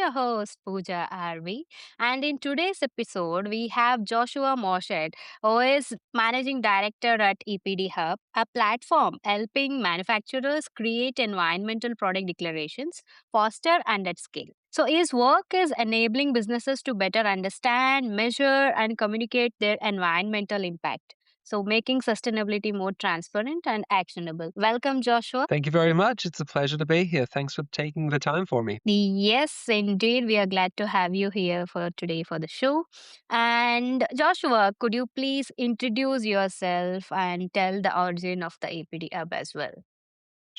your host, Pooja RV. And in today's episode, we have Joshua Morshead, who is Managing Director at EPD Hub, a platform helping manufacturers create environmental product declarations faster and at scale. So, his work is enabling businesses to better understand, measure, and communicate their environmental impact. So, making sustainability more transparent and actionable. Welcome, Joshua. Thank you very much. It's a pleasure to be here. Thanks for taking the time for me. Yes, indeed. We are glad to have you here for today for the show. And Joshua, could you please introduce yourself and tell the origin of the APD Hub as well?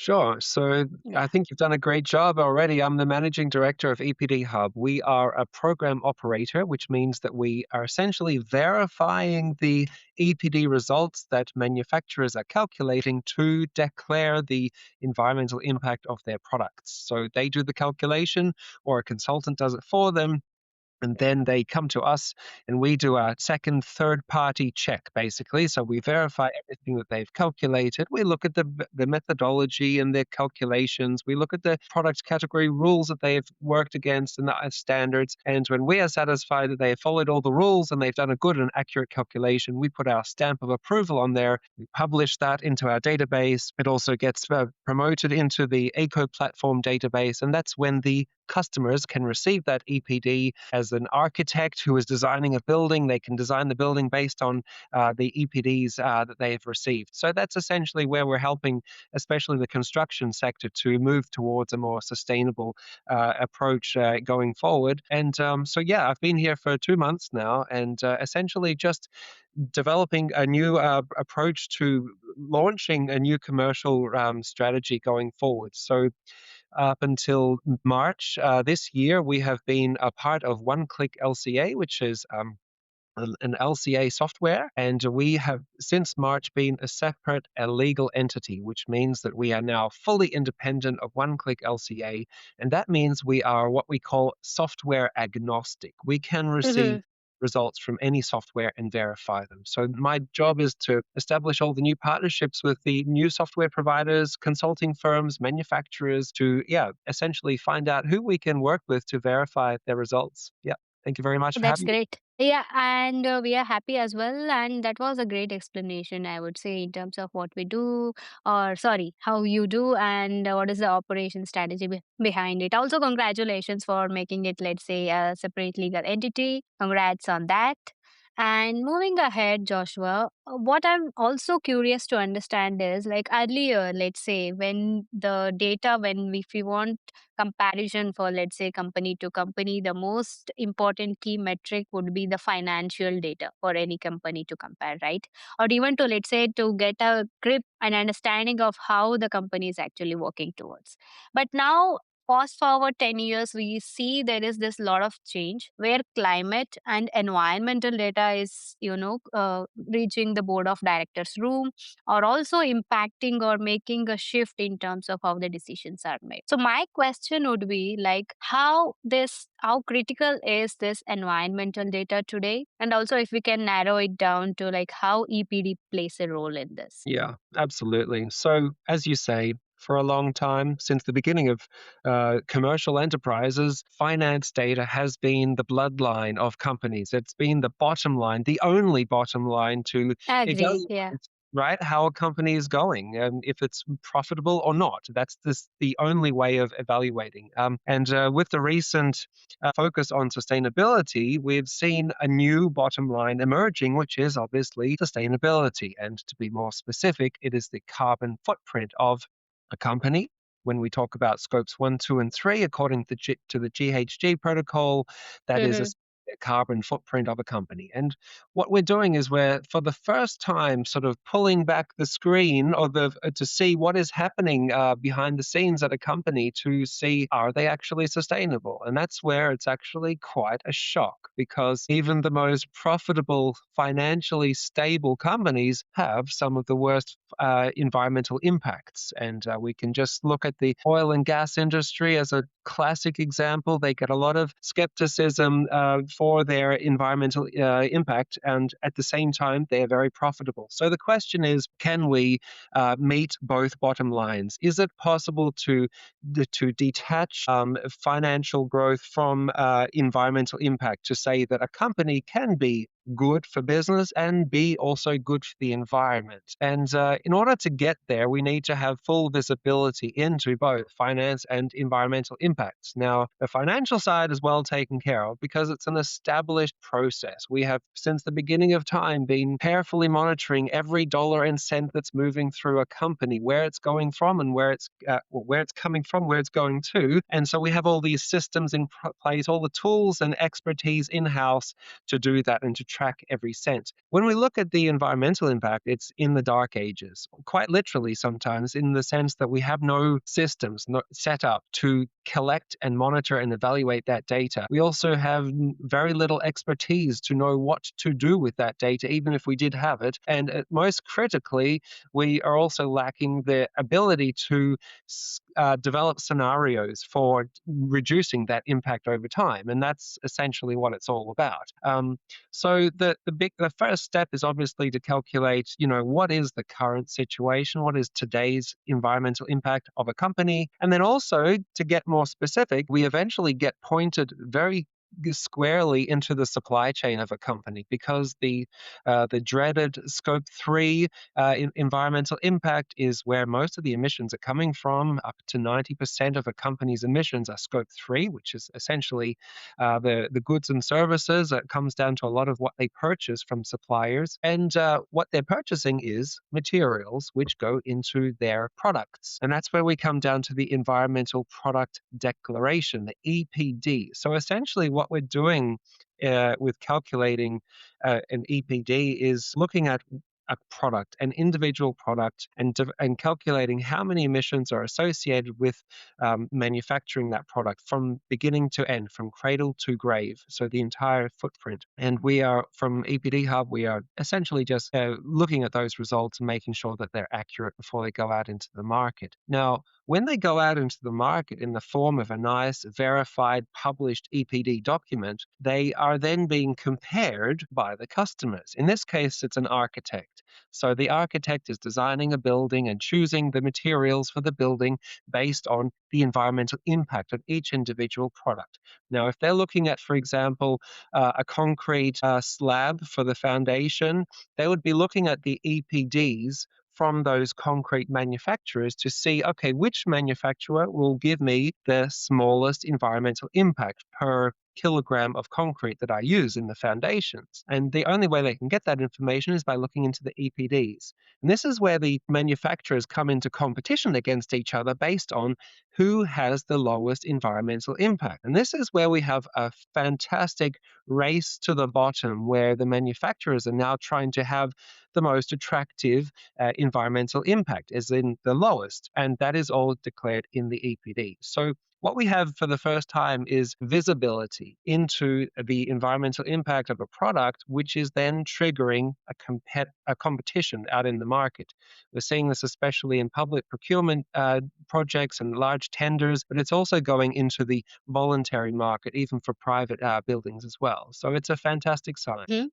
Sure. So Yeah. I think you've done a great job already. I'm the managing director of EPD Hub. We are a program operator, which means that we are essentially verifying the EPD results that manufacturers are calculating to declare the environmental impact of their products. So they do the calculation, or a consultant does it for them. And then they come to us and we do a second, third party check, basically. So we verify everything that they've calculated. We look at the methodology and their calculations. We look at the product category rules that they've worked against and the standards. And when we are satisfied that they have followed all the rules and they've done a good and accurate calculation, we put our stamp of approval on there. We publish that into our database. It also gets promoted into the Eco Platform database. And that's when the customers can receive that EPD as an architect who is designing a building. They can design the building based on the EPDs that they've received. So that's essentially where we're helping, especially the construction sector, to move towards a more sustainable approach going forward. And yeah, I've been here for 2 months now, and essentially just developing a new approach to launching a new commercial strategy going forward. So up until March this year, we have been a part of One Click LCA, which is an LCA software, and we have since March been a separate legal entity, which means that we are now fully independent of One Click LCA, and that means we are what we call software agnostic. We can receive Mhm. results from any software and verify them. So my job is to establish all the new partnerships with the new software providers, consulting firms, manufacturers to, yeah, essentially find out who we can work with to verify their results. Yeah. Thank you very much for That's having me. great. Yeah, and we are happy as well. And that was a great explanation, I would say, in terms of what we do, or sorry, how you do, and what is the operation strategy behind it. Also, congratulations for making it, let's say, a separate legal entity. Congrats on that. And moving ahead, Joshua, what I'm also curious to understand is like earlier, let's say, when the data, when if we want comparison for, let's say, company to company, the most important key metric would be the financial data for any company to compare, right? Or even to, let's say, to get a grip and understanding of how the company is actually working towards. But now, fast forward 10 years, we see there is this lot of change where climate and environmental data is, reaching the board of directors room, or also impacting or making a shift in terms of how the decisions are made. So my question would be like how critical is this environmental data today? And also if we can narrow it down to like how EPD plays a role in this. Yeah, absolutely. So, as you say, for a long time, since the beginning of commercial enterprises, finance data has been the bloodline of companies. It's been the bottom line, the only bottom line to I agree. evaluate, Yeah. right, how a company is going and if it's profitable or not. That's the only way of evaluating. And with the recent focus on sustainability, we've seen a new bottom line emerging, which is obviously sustainability. And to be more specific, it is the carbon footprint of a company. When we talk about scopes 1, 2, and 3, according to the GHG protocol, that is a carbon footprint of a company. And what we're doing is we're, for the first time, sort of pulling back the screen or to see what is happening behind the scenes at a company to see, are they actually sustainable? And that's where it's actually quite a shock, because even the most profitable, financially stable companies have some of the worst environmental impacts. And we can just look at the oil and gas industry as a classic example. They get a lot of skepticism for their environmental impact, and at the same time, they are very profitable. So the question is, can we meet both bottom lines? Is it possible to detach financial growth from environmental impact, to say that a company can be good for business and be also good for the environment? And in order to get there, we need to have full visibility into both finance and environmental impacts. Now, the financial side is well taken care of because it's an established process. We have, since the beginning of time, been carefully monitoring every dollar and cent that's moving through a company, where it's going from and where it's coming from, where it's going to. And so we have all these systems in place, all the tools and expertise in-house to do that and to track every cent. When we look at the environmental impact, it's in the dark ages, quite literally sometimes, in the sense that we have no systems set up to collect and monitor and evaluate that data. We also have very little expertise to know what to do with that data, even if we did have it. And most critically, we are also lacking the ability to develop scenarios for reducing that impact over time. And that's essentially what it's all about. So the first step is obviously to calculate, what is the current situation, what is today's environmental impact of a company, and then also, to get more specific, we eventually get pointed very squarely into the supply chain of a company, because the dreaded Scope 3 environmental impact is where most of the emissions are coming from. Up to 90% of a company's emissions are Scope 3, which is essentially the goods and services. It comes down to a lot of what they purchase from suppliers, and what they're purchasing is materials which go into their products. And that's where we come down to the Environmental Product Declaration, the EPD. So essentially, what we're doing with calculating an EPD is looking at a product, an individual product, and calculating how many emissions are associated with manufacturing that product from beginning to end, from cradle to grave, so the entire footprint. And we are, from EPD Hub, we are essentially just looking at those results and making sure that they're accurate before they go out into the market. Now, when they go out into the market in the form of a nice, verified, published EPD document, they are then being compared by the customers. In this case, it's an architect. So the architect is designing a building and choosing the materials for the building based on the environmental impact of each individual product. Now, if they're looking at, for example, a concrete slab for the foundation, they would be looking at the EPDs from those concrete manufacturers to see, okay, which manufacturer will give me the smallest environmental impact per kilogram of concrete that I use in the foundations. And the only way they can get that information is by looking into the EPDs. And this is where the manufacturers come into competition against each other based on who has the lowest environmental impact. And this is where we have a fantastic race to the bottom, where the manufacturers are now trying to have the most attractive environmental impact, as in the lowest. And that is all declared in the EPD. So what we have for the first time is visibility into the environmental impact of a product, which is then triggering a competition out in the market. We're seeing this especially in public procurement projects and large tenders, but it's also going into the voluntary market, even for private buildings as well. So it's a fantastic sign. Mhm.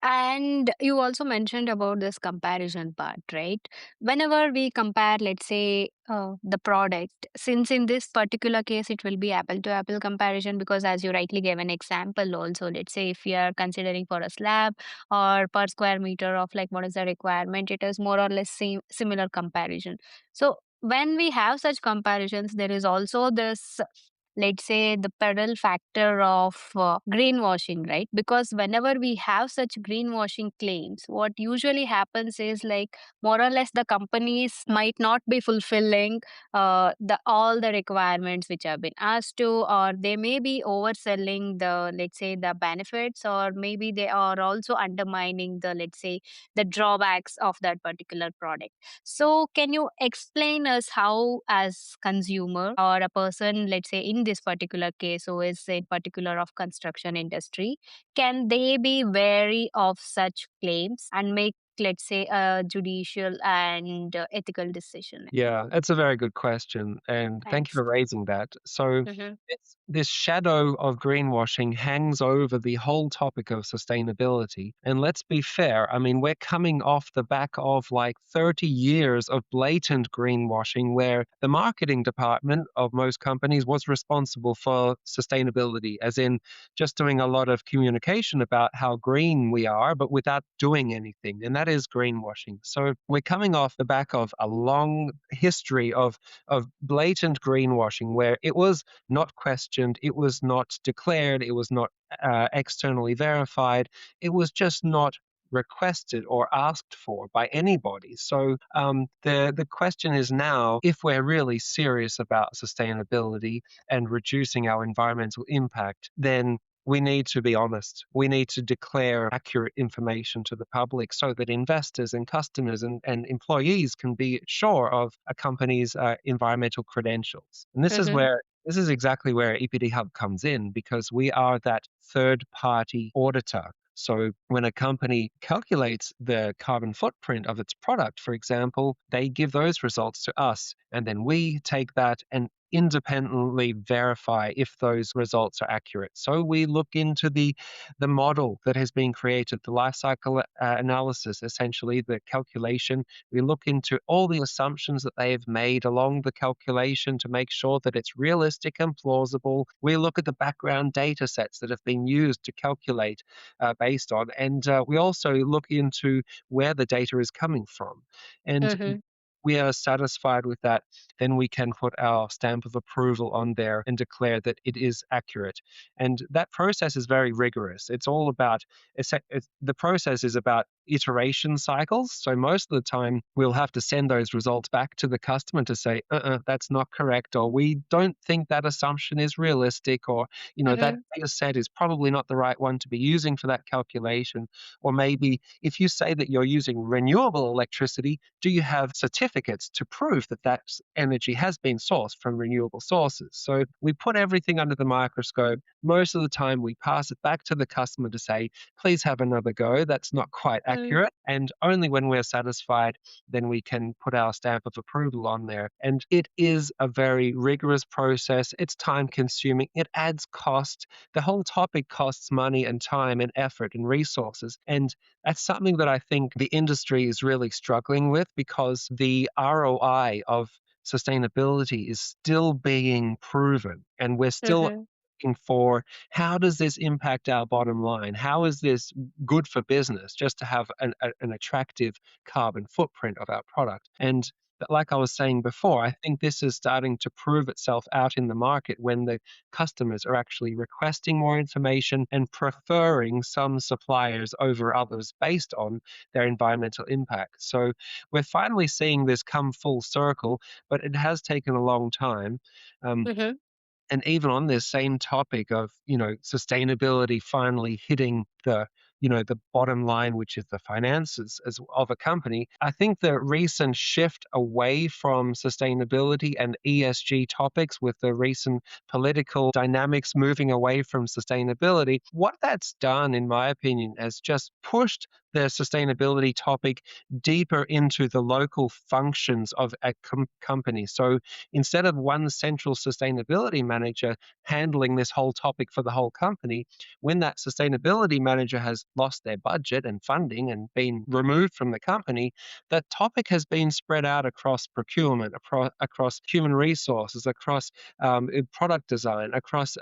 And you also mentioned about this comparison part, right? Whenever we compare, let's say, the product, since in this particular case, it will be apple to apple comparison, because as you rightly gave an example, also, let's say if we are considering for a slab or per square meter of like what is the requirement, it is more or less similar comparison. So when we have such comparisons, there is also this, let's say, the pedal factor of greenwashing, right? Because whenever we have such greenwashing claims, what usually happens is like more or less the companies might not be fulfilling the all the requirements which have been asked to, or they may be overselling the, let's say, the benefits, or maybe they are also undermining the, let's say, the drawbacks of that particular product. So can you explain us how, as consumer or a person, let's say in this particular case who is in particular of construction industry, can they be wary of such claims and make, let's say, a judicial and ethical decision? Yeah, it's a very good question, and thank you Thanks. for raising that. So, Mm-hmm. this shadow of greenwashing hangs over the whole topic of sustainability. And let's be fair, I mean, we're coming off the back of like 30 years of blatant greenwashing where the marketing department of most companies was responsible for sustainability, as in just doing a lot of communication about how green we are, but without doing anything. And that is greenwashing. So we're coming off the back of a long history of blatant greenwashing where it was not questioned, it was not declared, it was not externally verified, it was just not requested or asked for by anybody. So the question is now, if we're really serious about sustainability and reducing our environmental impact, then we need to be honest. We need to declare accurate information to the public so that investors and customers and employees can be sure of a company's environmental credentials. And Mhm. this is exactly where EPD Hub comes in because we are that third party auditor. So when a company calculates the carbon footprint of its product, for example, they give those results to us, and then we take that and independently verify if those results are accurate. So we look into the model that has been created, the life cycle analysis, essentially the calculation. We look into all the assumptions that they have made along the calculation to make sure that it's realistic and plausible. We look at the background data sets that have been used to calculate based on, and we also look into where the data is coming from. And Mhm. we are satisfied with that, then we can put our stamp of approval on there and declare that it is accurate. And that process is very rigorous. It's all about, the process is about iteration cycles. So most of the time, we'll have to send those results back to the customer to say, that's not correct, or we don't think that assumption is realistic, or, that Mhm. data set is probably not the right one to be using for that calculation. Or maybe if you say that you're using renewable electricity, do you have certificates to prove that that energy has been sourced from renewable sources? So we put everything under the microscope. Most of the time, we pass it back to the customer to say, please have another go. That's not quite Mm. accurate. And only when we're satisfied, then we can put our stamp of approval on there. And it is a very rigorous process. It's time consuming, it adds cost. The whole topic costs money and time and effort and resources. And that's something that I think the industry is really struggling with because the ROI of sustainability is still being proven, and we're still Mhm. looking for how does this impact our bottom line? How is this good for business just to have an attractive carbon footprint of our product? And like I was saying before, I think this is starting to prove itself out in the market when the customers are actually requesting more information and preferring some suppliers over others based on their environmental impact. So we're finally seeing this come full circle, but it has taken a long time. Um, Mhm. and even on this same topic of, sustainability finally hitting the bottom line, which is the finances of a company, I think the recent shift away from sustainability and ESG topics with the recent political dynamics moving away from sustainability, what that's done, in my opinion, has just pushed the sustainability topic deeper into the local functions of a company. So instead of one central sustainability manager handling this whole topic for the whole company, when that sustainability manager has lost their budget and funding and been removed from the company, that topic has been spread out across procurement, across human resources, across product design, across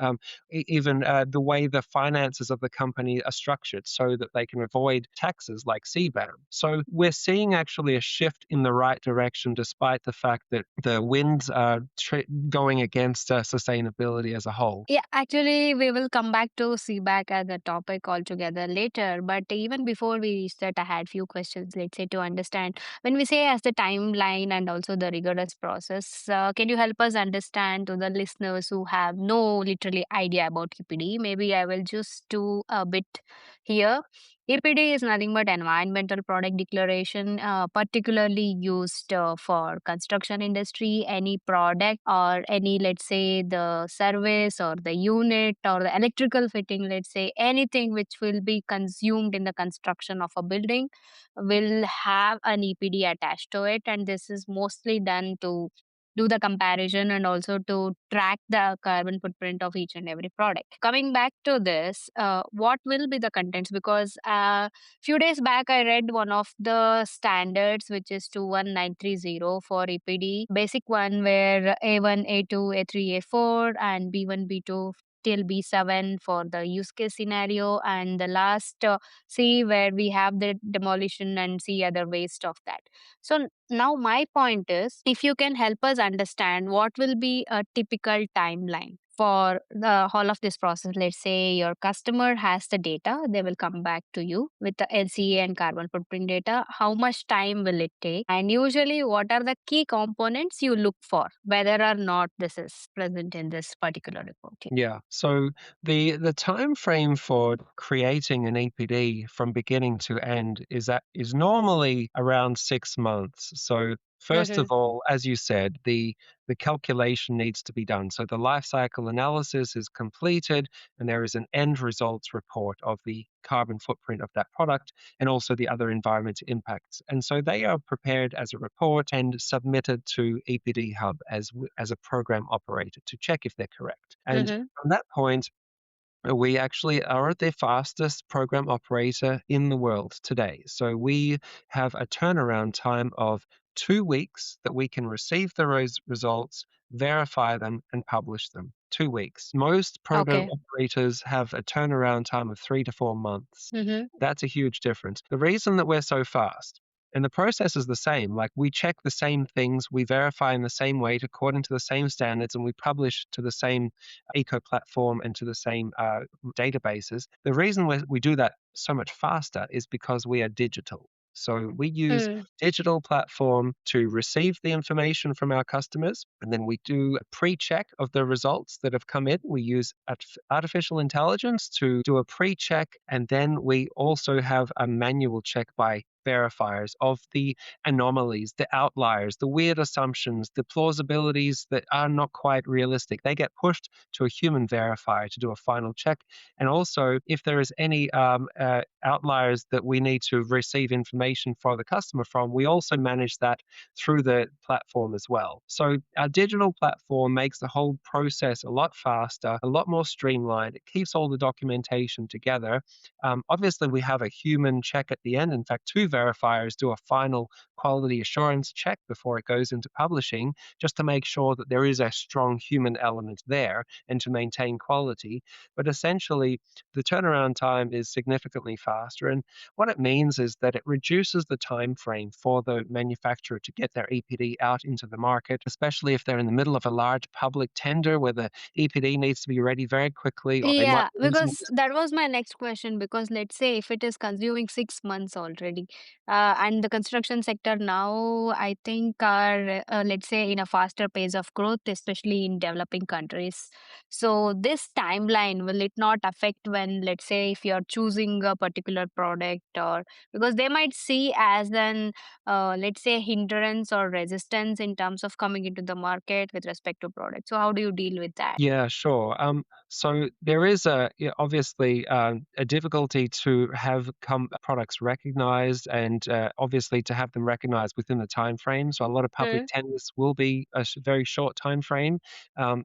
even the way the finances of the company are structured so that they can avoid taxes like CBAM. So we're seeing actually a shift in the right direction despite the fact that the winds are going against sustainability as a whole. Yeah, actually, we will come back to CBAC as a topic altogether later. But even before we reach that, I had few questions, let's say, to understand. When we say as the timeline and also the rigorous process, can you help us understand to the listeners who have no literally idea about EPD? Maybe I will just do a bit here. EPD is nothing but environmental product declaration, particularly used for construction industry. Any product or any, let's say, the service or the unit or the electrical fitting, let's say, anything which will be consumed in the construction of a building will have an EPD attached to it, and this is mostly done to do the comparison and also to track the carbon footprint of each and every product. Coming back to this, what will be the contents? Because few days back I read one of the standards which is 21930 for EPD, basic one where A1, A2, A3, A4 and B1, B2 till B7 for the use case scenario, and the last C where we have the demolition and C other waste of that. So now my point is, if you can help us understand what will be a typical timeline for the whole of this process. Let's say your customer has the data, they will come back to you with the LCA and carbon footprint data. How much time will it take? And usually, what are the key components you look for, whether or not this is present in this particular report? Yeah. So the time frame for creating an EPD from beginning to end is normally around 6 months. So first Mm-hmm. of all, as you said, the calculation needs to be done. So the life cycle analysis is completed, and there is an end results report of the carbon footprint of that product and also the other environmental impacts. And so they are prepared as a report and submitted to EPD Hub as a program operator to check if they're correct. And Mm-hmm. from that point, we actually are the fastest program operator in the world today. So we have a turnaround time of 2 weeks that we can receive the results, verify them, and publish them. 2 weeks. Most program Okay. operators have a turnaround time of 3 to 4 months. Mm-hmm. That's a huge difference. The reason that we're so fast, and the process is the same. Like we check the same things, we verify in the same way according to the same standards, and we publish to the same eco platform and to the same databases. The reason we do that so much faster is because we are digital. So we use Mm. digital platform to receive the information from our customers, and then we do a pre-check of the results that have come in. We use artificial intelligence to do a pre-check, and then we also have a manual check by verifiers of the anomalies, the outliers, the weird assumptions, the plausibilities that are not quite realistic. They get pushed to a human verifier to do a final check. And also, if there is any outliers that we need to receive information for the customer from, we also manage that through the platform as well. So our digital platform makes the whole process a lot faster, a lot more streamlined. It keeps all the documentation together. Obviously, we have a human check at the end. In fact, two verifiers do a final quality assurance check before it goes into publishing, just to make sure that there is a strong human element there and to maintain quality. But essentially, the turnaround time is significantly faster. And what it means is that it reduces the time frame for the manufacturer to get their EPD out into the market, especially if they're in the middle of a large public tender where the EPD needs to be ready very quickly, or they might Yeah, be losing because that business. was my next question. Because let's say if it is consuming 6 months already, and the construction sector now, I think, are let's say in a faster pace of growth, especially in developing countries. So this timeline, will it not affect when, let's say, if you're choosing a particular product, or because they might see as an let's say hindrance or resistance in terms of coming into the market with respect to product. So how do you deal with that? Yeah, sure. So there is obviously a difficulty to have products recognized, and obviously to have them recognized within the time frame. So a lot of public Mm, tenders will be a very short time frame.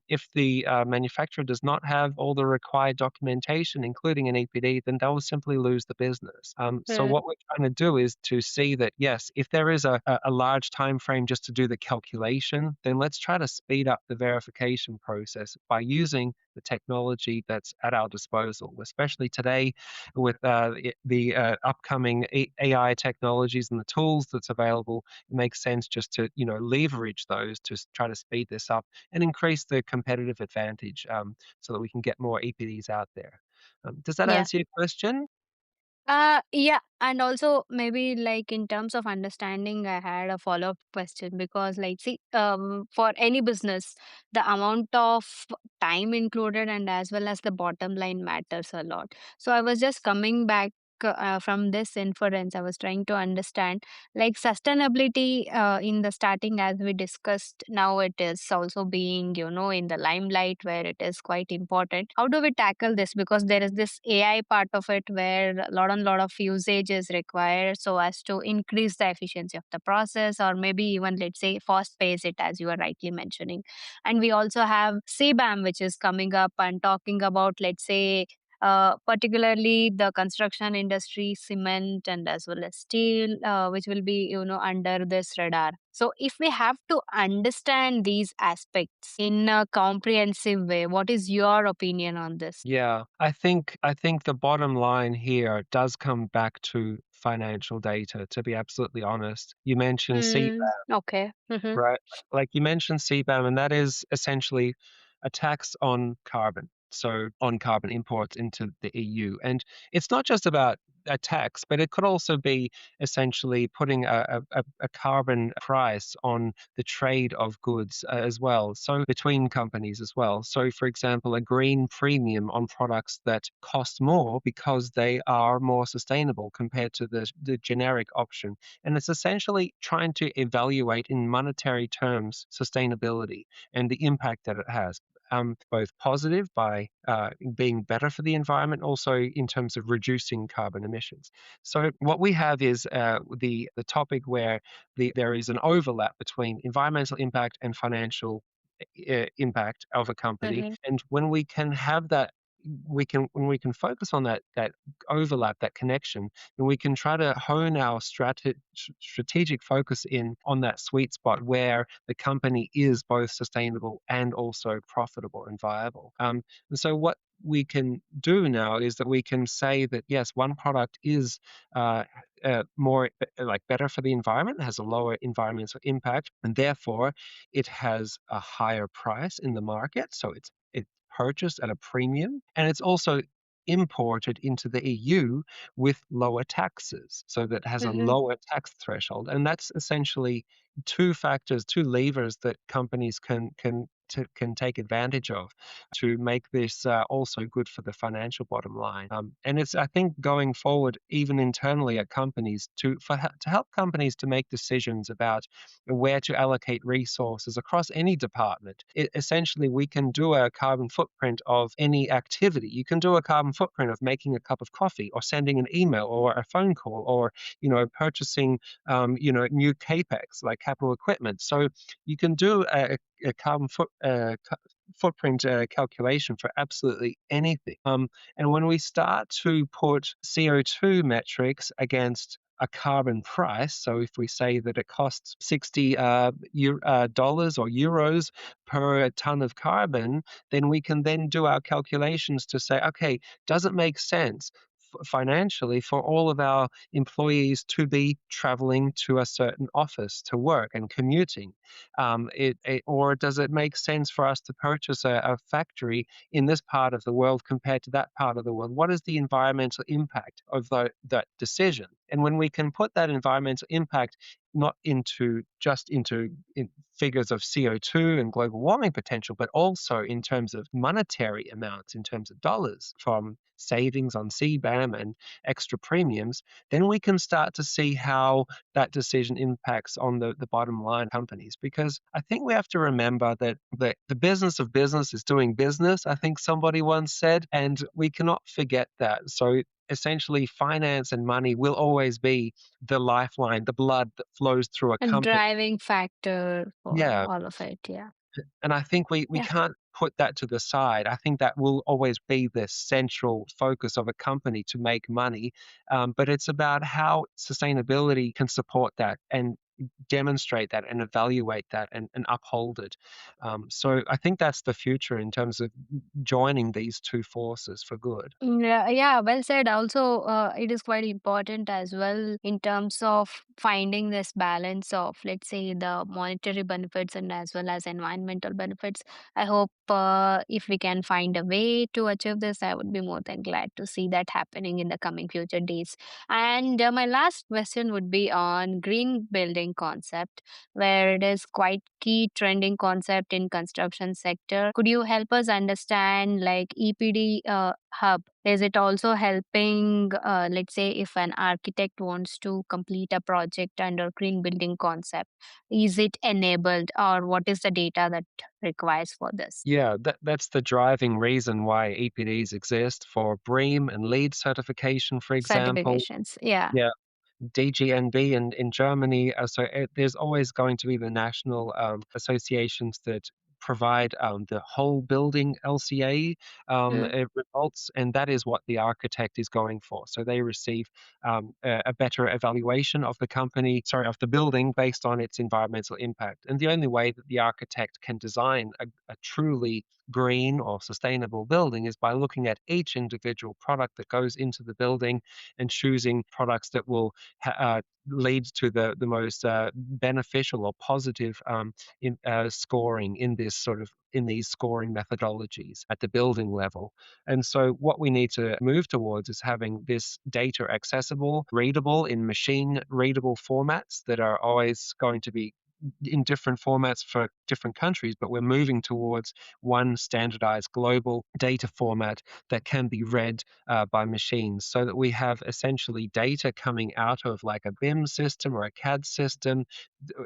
If the manufacturer does not have all the required documentation, including an EPD, then they'll simply lose the business. So mm, what we're trying to do is to see that yes, if there is a large time frame just to do the calculation, then let's try to speed up the verification process by using the technology that's at our disposal, especially today with the upcoming AI technologies and the tools that's available. It makes sense just to leverage those to try to speed this up and increase the competitive advantage, so that we can get more EPDs out there. Does that yeah. answer your question? Yeah, and also maybe like in terms of understanding, I had a follow-up question because, like, see, for any business, the amount of time included and as well as the bottom line matters a lot. So I was just coming back from this inference, I was trying to understand like sustainability in the starting, as we discussed. Now it is also being, in the limelight where it is quite important. How do we tackle this? Because there is this AI part of it where a lot and lot of usage is required so as to increase the efficiency of the process, or maybe even, let's say, fast pace it, as you were rightly mentioning. And we also have CBAM, which is coming up and talking about, let's say, particularly the construction industry, cement, and as well as steel, which will be, under this radar. So, if we have to understand these aspects in a comprehensive way, what is your opinion on this? Yeah, I think the bottom line here does come back to financial data, to be absolutely honest. You mentioned Mm, okay. Mm-hmm. right? Like you mentioned CBAM, and that is essentially a tax on carbon. So on carbon imports into the EU. And it's not just about a tax, but it could also be essentially putting a carbon price on the trade of goods as well. So between companies as well. So, for example, a green premium on products that cost more because they are more sustainable compared to the generic option, and it's essentially trying to evaluate in monetary terms sustainability and the impact that it has. Both positive by being better for the environment, also in terms of reducing carbon emissions. So what we have is the topic where there is an overlap between environmental impact and financial impact of a company, Mm-hmm. and when we can have that, when we can focus on that overlap, that connection, and we can try to hone our strategic focus in on that sweet spot where the company is both sustainable and also profitable and viable. And so what we can do now is that we can say that yes, one product is uh, more like better for the environment, has a lower environmental impact, and therefore it has a higher price in the market. So it's purchased at a premium, and it's also imported into the EU with lower taxes, so that has a Mm-hmm. lower tax threshold. And that's essentially two factors, two levers that companies can take advantage of to make this also good for the financial bottom line. And it's, I think, going forward, even internally at companies, to help companies to make decisions about where to allocate resources across any department. Essentially, we can do a carbon footprint of any activity. You can do a carbon footprint of making a cup of coffee, or sending an email, or a phone call, or purchasing new capex like capital equipment. So you can do a footprint calculation for absolutely anything. And when we start to put CO2 metrics against a carbon price, so if we say that it costs $60 or euros per ton of carbon, then we can then do our calculations to say, okay, does it make sense financially for all of our employees to be traveling to a certain office to work and commuting? Or does it make sense for us to purchase a factory in this part of the world compared to that part of the world? What is the environmental impact of that decision? And when we can put that environmental impact not into figures of CO2 and global warming potential, but also in terms of monetary amounts, in terms of dollars from savings on CBAM and extra premiums, then we can start to see how that decision impacts on the bottom line companies. Because I think we have to remember that the business of business is doing business, I think somebody once said, and we cannot forget that. So essentially, finance and money will always be the lifeline, the blood that flows through a A company. driving factor for Yeah. all of it. Yeah. And I think we Yeah. can't put that to the side. I think that will always be the central focus of a company to make money. But it's about how sustainability can support that and demonstrate that and evaluate that and uphold it. So I think that's the future in terms of joining these two forces for good. Yeah, yeah, well said. Also, it is quite important as well in terms of finding this balance of, let's say, the monetary benefits and as well as environmental benefits. I hope if we can find a way to achieve this, I would be more than glad to see that happening in the coming future days. And my last question would be on green building. building concept, where it is quite key trending concept in construction sector. Could you help us understand like EPD hub? Is it also helping, let's say, if an architect wants to complete a project under green building concept, is it enabled, or what is the data that requires for this? Yeah, that's the driving reason why EPDs exist for BREEAM and LEED certification, for example. Certifications. Yeah. Yeah, DGNB in Germany. There's always going to be the national associations that provide the whole building LCA Mm. results, and that is what the architect is going for. So they receive a better evaluation of of the building based on its environmental impact. And the only way that the architect can design a truly green or sustainable building is by looking at each individual product that goes into the building and choosing products that will lead to the most beneficial or positive scoring in these scoring methodologies at the building level. And so, what we need to move towards is having this data accessible, readable in machine readable formats that are always going to be in different formats for different countries, but we're moving towards one standardized global data format that can be read by machines so that we have essentially data coming out of like a BIM system or a CAD system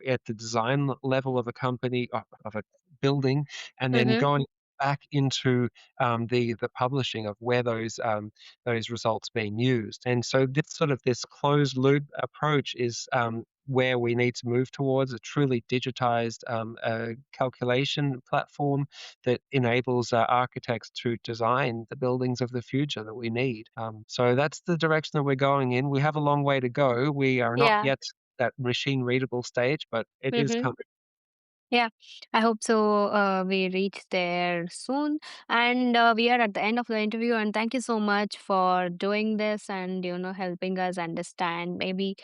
at the design level of a company, of a building, and then Mm-hmm. going back into the publishing of where those results being used. And so this closed loop approach is where we need to move towards a truly digitized calculation platform that enables architects to design the buildings of the future that we need. So that's the direction that we're going in. We have a long way to go. We are not Yeah. yet that machine readable stage, but it is Mm-hmm. coming. Yeah, I hope so. We reach there soon, and we are at the end of the interview. And thank you so much for doing this and helping us understand. Maybe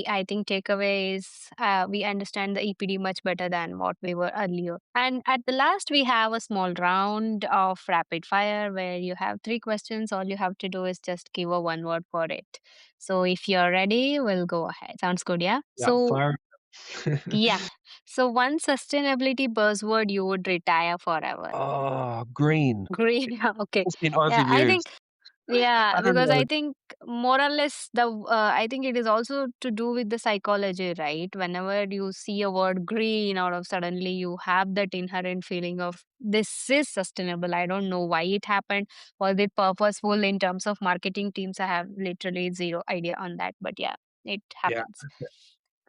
I think takeaways. We understand the EPD much better than what we were earlier. And at the last, we have a small round of rapid fire where you have three questions. All you have to do is just give a one word for it. So if you're ready, we'll go ahead. Sounds good, yeah. Yeah, So fire. yeah. So one sustainability buzzword you would retire forever. Oh, green. Green. Yeah, okay. It's been Yeah, I think overused. yeah, I don't because know. I think more or less I think it is also to do with the psychology, right? Whenever you see a word green, out of suddenly you have that inherent feeling of this is sustainable. I don't know why it happened. Was it purposeful in terms of marketing teams? I have literally zero idea on that, but yeah, it Yeah. happens.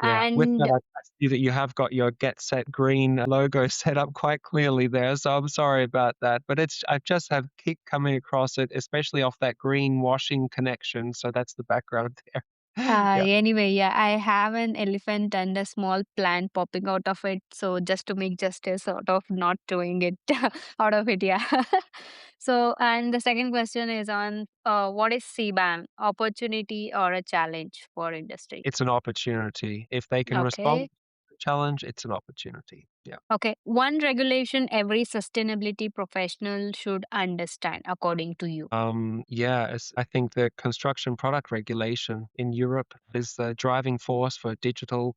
Yeah, with that, And I see that you have got your Get Set Green logo set up quite clearly there, so I'm sorry about that. But I just have keep coming across it, especially off that greenwashing connection. So that's the background there. Yeah, Anyway, yeah, I have an elephant and a small plant popping out of it. So just to make justice sort of not doing it out of it, yeah. So, and the second question is on what is CBAM, opportunity or a challenge for industry? it's an opportunity. If they can respond Okay. to the challenge, it's an opportunity. Yeah. Okay. One regulation every sustainability professional should understand, according to you. I think the construction product regulation in Europe is the driving force for digital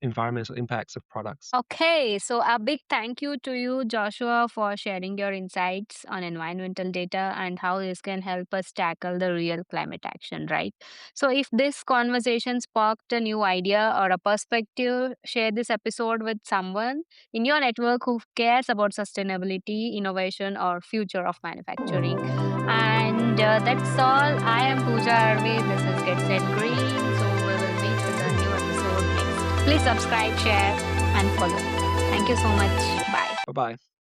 environmental impacts of products. Okay, so a big thank you to you, Joshua, for sharing your insights on environmental data and how this can help us tackle the real climate action, right? So, if this conversation sparked a new idea or a perspective, share this episode with someone in your network who cares about sustainability, innovation, or future of manufacturing. And that's all. I am Pooja Arvi. This is Get Set Green. So, we will meet with a new episode next. Please subscribe, share and follow. Thank you so much. Bye. Bye bye.